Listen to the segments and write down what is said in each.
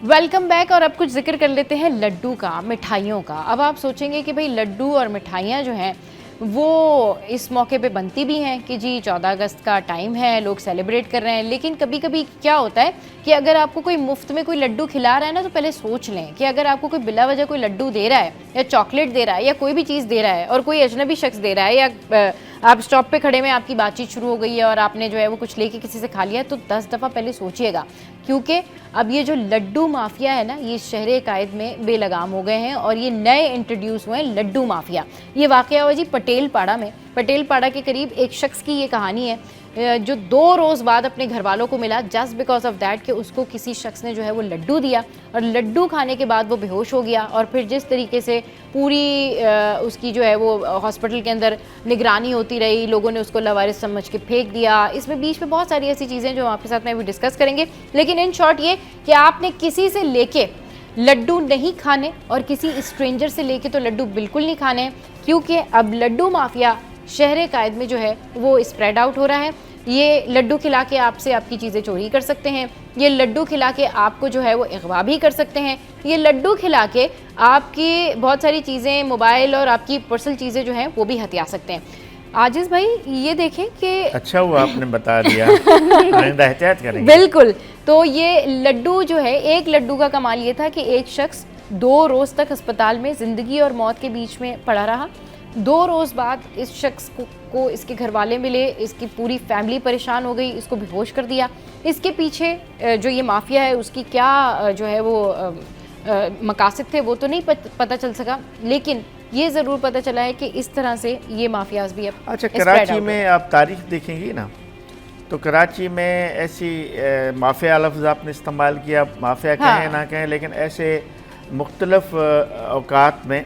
Welcome back. और अब कुछ जिक्र कर लेते हैं लड्डू का, मिठाइयों का। अब आप सोचेंगे कि भाई लड्डू और मिठाइयाँ जो हैं वो इस मौके पे बनती भी हैं कि जी 14 अगस्त का टाइम है, लोग सेलिब्रेट कर रहे हैं। लेकिन कभी कभी क्या होता है कि अगर आपको कोई मुफ्त में कोई लड्डू खिला रहा है ना, तो पहले सोच लें कि अगर आपको कोई बिला वजह कोई लड्डू दे रहा है या चॉकलेट दे रहा है या कोई भी चीज़ दे रहा है और कोई अजनबी शख्स दे रहा है, या आप स्टॉप पे खड़े में आपकी बातचीत शुरू हो गई है और आपने जो है वो कुछ लेके किसी से खा लिया, तो 10 दफ़ा पहले सोचिएगा। क्योंकि अब ये जो लड्डू माफिया है ना, ये शहर कायद में बेलगाम हो गए हैं और ये नए इंट्रोड्यूस हुए हैं लड्डू माफिया। ये वाक़या हुआ जी पटेल पाड़ा में। पटेल पाड़ा के करीब एक शख्स की ये कहानी है जो 2 रोज़ बाद अपने घर वालों को मिला, जस्ट बिकॉज ऑफ दैट कि उसको किसी शख्स ने जो है वो लड्डू दिया और लड्डू खाने के बाद वो बेहोश हो गया। और फिर जिस तरीके से पूरी उसकी जो है वो हॉस्पिटल के अंदर निगरानी होती रही, लोगों ने उसको लावारिस समझ के फेंक दिया। इसमें बीच में बहुत सारी ऐसी चीज़ें जो आपके साथ में अभी डिस्कस करेंगे। लेकिन इन शॉर्ट ये कि आपने किसी से लेके लड्डू नहीं खाने और किसी स्ट्रेंजर से लेके तो लड्डू बिल्कुल नहीं खाने हैं, क्योंकि अब लड्डू माफिया शहर कायद में जो है वो स्प्रेड आउट हो रहा है। ये लड्डू खिला के आपसे आपकी चीज़ें चोरी कर सकते हैं, ये लड्डू खिला के आपको जो है वो अगवा भी कर सकते हैं, ये लड्डू खिला के आपकी बहुत सारी चीज़ें, मोबाइल और आपकी पर्सनल चीज़ें जो हैं वो भी हथिया सकते हैं। आजिज़ भाई ये देखें कि अच्छा हुआ आपने बता दिया। एहतियात करेंगे। बिल्कुल। तो ये लड्डू जो है, एक लड्डू का कमाल ये था कि एक शख्स 2 रोज़ तक अस्पताल में ज़िंदगी और मौत के बीच में पड़ा रहा। 2 रोज़ बाद इस शख्स को इसके घर वाले मिले, इसकी पूरी फैमिली परेशान हो गई, इसको बेहोश कर दिया। इसके पीछे जो ये माफिया है उसकी क्या जो है वो मकासद थे वो तो नहीं पता चल सका, लेकिन ये ज़रूर पता चला है कि इस तरह से ये माफियाज भी अब अच्छा, कराची में आप तारीख देखेंगी ना, तो कराची में ऐसी माफिया लफ्ज़ आपने इस्तेमाल किया, माफिया कहें ना कहें, लेकिन ऐसे मुख्तलिफ औकात में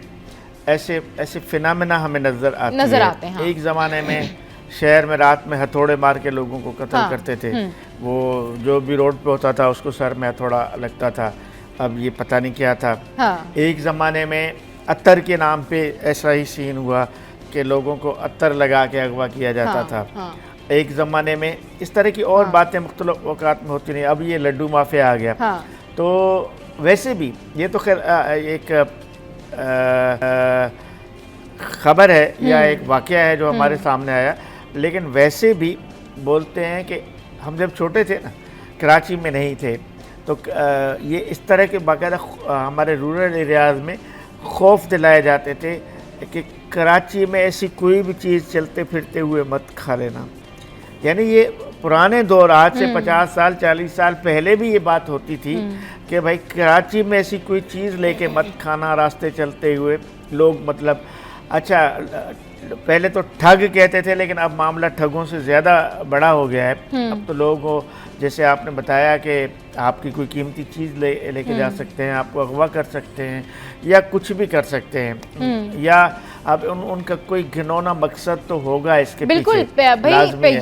ऐसे ऐसे फिनामिना हमें नज़र आते हैं। एक ज़माने में शहर में रात में हथौड़े मार के लोगों को कत्ल करते थे। वो जो भी रोड पे होता था उसको सर में हथौड़ा लगता था। अब ये पता नहीं क्या था। एक ज़माने में अत्तर के नाम पे ऐसा ही सीन हुआ कि लोगों को अत्तर लगा के अगवा किया जाता था। एक ज़माने में इस तरह की और बातें मुख्तलिफ औकात में होती रही। अब ये लड्डू माफिया आ गया। तो वैसे भी ये तो खैर एक ख़बर है या एक वाक़या है जो हमारे सामने आया, लेकिन वैसे भी बोलते हैं कि हम जब छोटे थे ना, कराची में नहीं थे, तो ये इस तरह के बाकायदा हमारे रूरल एरियाज़ में खौफ दिलाए जाते थे कि कराची में ऐसी कोई भी चीज़ चलते फिरते हुए मत खा लेना। यानी ये पुराने दौर, आज से 50 साल 40 साल पहले भी ये बात होती थी कि भाई कराची में ऐसी कोई चीज़ लेके मत खाना रास्ते चलते हुए। लोग मतलब अच्छा पहले तो ठग कहते थे, लेकिन अब मामला ठगों से ज़्यादा बड़ा हो गया है। अब तो लोग जैसे आपने बताया कि आपकी कोई कीमती चीज़ लेके जा सकते हैं, आपको अगवा कर सकते हैं या कुछ भी कर सकते हैं, या अब उनका कोई घिनौना मकसद तो होगा इसके बिल्कुल पीछे। भाई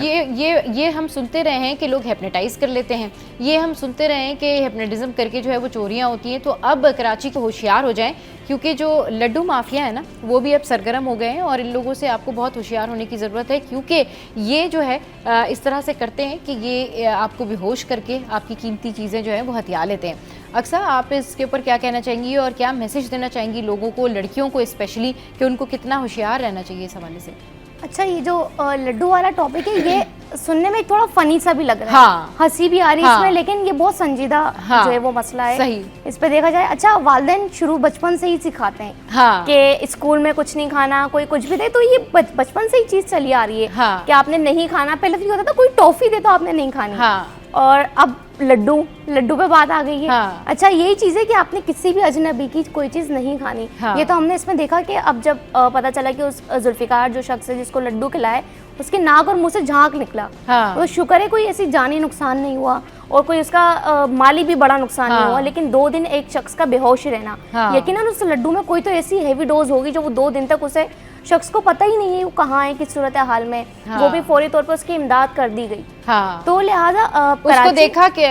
ये हम सुनते रहे हैं कि लोग हिप्नोटाइज कर लेते हैं, ये हम सुनते रहे हैं कि हिप्नोटिज्म करके जो है वो चोरियां होती हैं। तो अब कराची के होशियार हो जाएं, क्योंकि जो लड्डू माफिया है ना वो भी अब सरगर्म हो गए हैं और इन लोगों से आपको बहुत होशियार होने की ज़रूरत है, क्योंकि ये जो है इस तरह से करते हैं कि ये आपको बेहोश करके आपकी कीमती चीज़ें जो है वो हथिया लेते हैं। अक्सर आप इसके ऊपर क्या कहना चाहेंगी और क्या मैसेज देना चाहेंगी लोगों को, लड़कियों को स्पेशली, कि उनको कितना होशियार रहना चाहिए इस हवाले से? अच्छा, ये जो लड्डू वाला टॉपिक है ये सुनने में थोड़ा फनी सा भी लग रहा है, हंसी भी आ रही है इसमें, लेकिन ये बहुत संजीदा जो है वो मसला है। सही। इस पे देखा जाए, अच्छा वालिदैन शुरू बचपन से ही सिखाते हैं कि स्कूल में कुछ नहीं खाना, कोई कुछ भी दे तो ये बचपन से ही चीज चली आ रही है कि आपने नहीं खाना। पहले तो ये होता था कोई टॉफी दे तो आपने नहीं खानी, और अब लड्डू पे बात आ गई है। अच्छा, यही चीज़ है कि आपने किसी भी अजनबी की कोई चीज़ नहीं खानी। ये तो हमने इसमें देखा कि अब जब पता चला कि उस जुल्फिकार जो शख्स है जिसको लड्डू खिलाए, उसके नाक और मुंह से झाग निकला, तो शुक्र है कोई ऐसी जानी नुकसान नहीं हुआ और कोई उसका माली भी बड़ा नुकसान नहीं हुआ। लेकिन 2 दिन एक शख्स का बेहोश रहना, यकीनन उस लड्डू में कोई तो ऐसी हैवी डोज होगी जो वो 2 दिन तक उसे शख्स को पता ही नहीं है वो कहाँ है, किस सूरत हाल में। वो भी फौरी तौर पर उसकी इमदाद कर दी गई। तो लिहाजा उसको देखा कि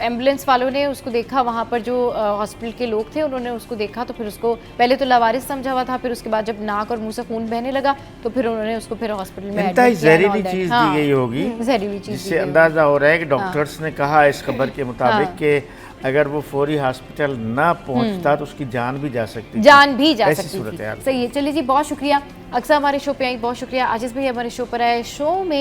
एम्बुलेंस वालों ने उसको देखा, वहाँ पर जो हॉस्पिटल के लोग थे उन्होंने उसको देखा, तो फिर उसको पहले तो लावारिस समझा हुआ था, फिर उसके बाद जब नाक और मुंह से खून बहने लगा तो फिर उन्होंने उसको फिर हॉस्पिटल में एडमिट किया। जहरीली चीज़ दी गई होगी, जहरीली चीज़, जिससे अंदाजा हो रहा है कि डॉक्टर्स ने कहा इस खबर के मुताबिक कि अगर वो फौरी हॉस्पिटल ना पहुंचता तो उसकी जान भी जा सकती थी। सही है, चलिए जी, बहुत शुक्रिया। अक्सर हमारे शो पे आई, बहुत शुक्रिया। आजिज़ भाई हमारे शो पर आए। शो में